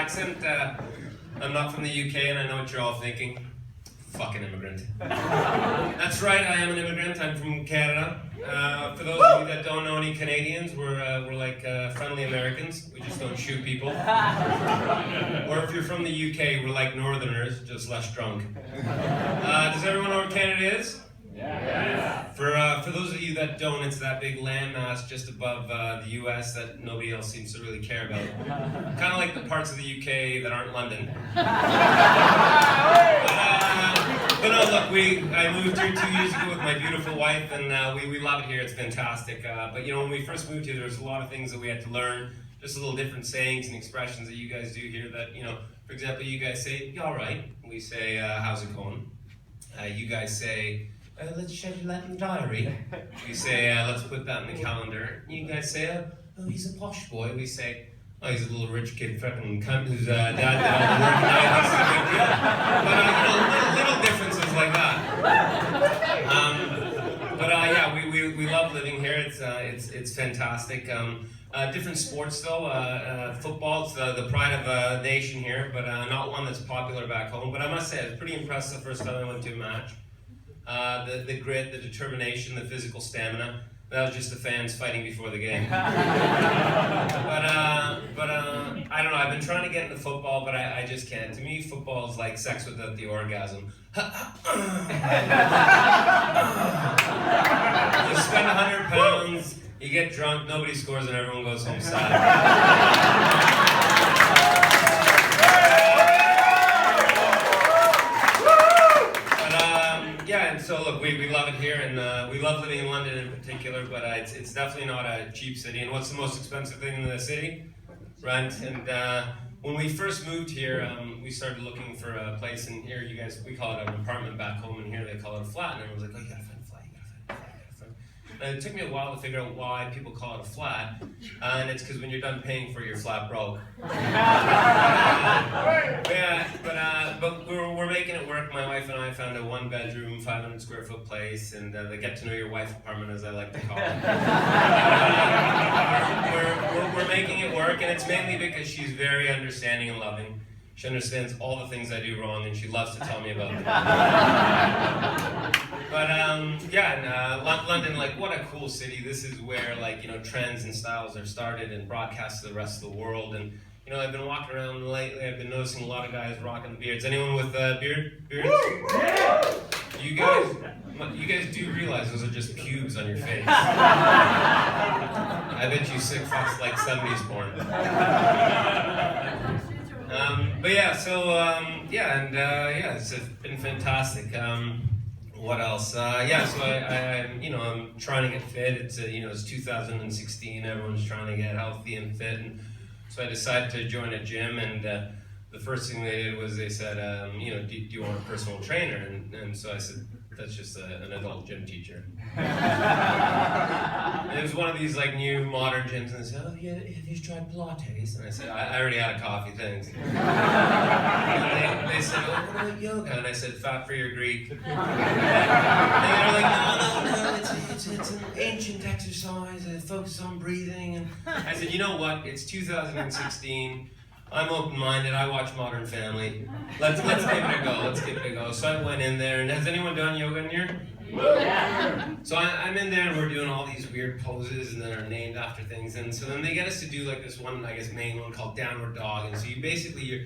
accent. I'm not from the UK, and I know what you're all thinking. Fucking immigrant. That's right, I am an immigrant. I'm from Canada. For those of you that don't know any Canadians, we're like friendly Americans. We just don't shoot people. Or if you're from the UK, we're like Northerners, just less drunk. Does everyone know where Canada is? Yeah. For those of you that don't, it's that big landmass just above the US that nobody else seems to really care about. Kind of like the parts of the UK that aren't London. But no, look, I moved here 2 years ago with my beautiful wife, and we love it here. It's fantastic. But you know, when we first moved here, there was a lot of things that we had to learn. Just a little different sayings and expressions that you guys do here. That, you know, for example, you guys say, "You all right?" We say, "How's it going?" You guys say, "Let's schedule that in the diary." We say, "Let's put that in the calendar." You guys say, "Oh, he's a posh boy." We say, "Oh, he's a little rich kid fucking cunt whose dad did all the work tonight. This is a big deal." But you know, little differences like that. Yeah, we love living here. It's fantastic. Different sports though. Football's the pride of a nation here, but not one that's popular back home. But I must say, it's pretty impressive the first time I went to a match. The grit, the determination, the physical stamina. That was just the fans fighting before the game. But I don't know, I've been trying to get into football, but I just can't. To me, football is like sex without the orgasm. You spend 100 pounds, you get drunk, nobody scores, and everyone goes home sad. So look, we love it here, and we love living in London in particular, but it's definitely not a cheap city. And what's the most expensive thing in the city? Rent. And when we first moved here, we started looking for a place, and here we call it an apartment back home, and here they call it a flat, and everyone's like, "Oh, you gotta find a flat, you gotta find a flat, you gotta find a flat." And it took me a while to figure out why people call it a flat, and it's because when you're done paying for your flat broke. But we're making it work. My wife and I found a 1-bedroom, 500 square foot place, and the get to know your wife apartment, as I like to call it. We're making it work, and it's mainly because she's very understanding and loving. She understands all the things I do wrong, and she loves to tell me about them. But London, like, what a cool city. This is where, like, you know, trends and styles are started and broadcast to the rest of the world. And you know, I've been walking around lately, I've been noticing a lot of guys rocking beards. Anyone with beards? You guys do realize those are just pubes on your face. I bet you sick fucks like 70s porn. It's been fantastic. What else? So I'm trying to get fit. It's 2016. Everyone's trying to get healthy and fit, and so I decided to join a gym. And the first thing they did was they said, do you want a personal trainer? And so I said, that's just an adult gym teacher. And it was one of these like new modern gyms, and they said, "Oh, yeah, have you tried Pilates?" And I said, I already had a coffee, thanks. And they said, "Oh, what about yoga?" And I said, "Fat-free or Greek?" And they were like, no, it's an ancient exercise, it focuses on breathing. And I said, "You know what, it's 2016, I'm open-minded, I watch Modern Family. Let's give it a go. So I went in there, and has anyone done yoga in here? Yeah. So I'm in there, and we're doing all these weird poses, and that are named after things. And so then they get us to do like this one, I guess, main one called Downward Dog. And so you basically, you're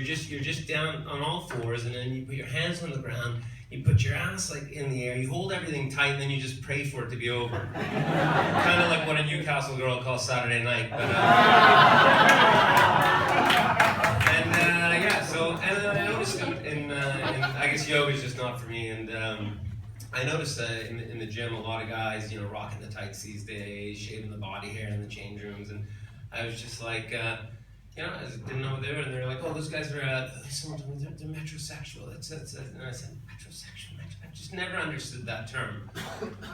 just down on all fours, and then you put your hands on the ground, you put your ass like in the air, you hold everything tight, and then you just pray for it to be over. Kind of like what a Newcastle girl calls Saturday night. But I noticed I guess yoga is just not for me, and I noticed in the gym a lot of guys, rocking the tights these days, shaving the body hair in the change rooms, and I was just like, I just didn't know what they were, and they're like, "Oh, those guys are, someone told me they're metrosexual." And I said, metrosexual. I just never understood that term.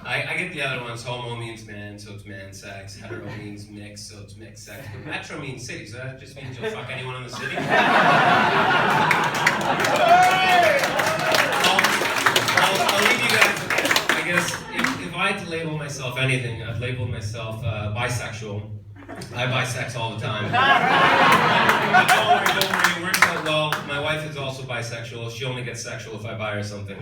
I get the other ones. Homo means man, so it's man sex. Hetero means mixed, so it's mixed sex. But metro means city, so that just means you'll fuck anyone in the city. I'll leave you guys with this. I guess if I had to label myself anything, I'd label myself bisexual. I buy sex all the time. Don't worry, wife is also bisexual. She only gets sexual if I buy her something.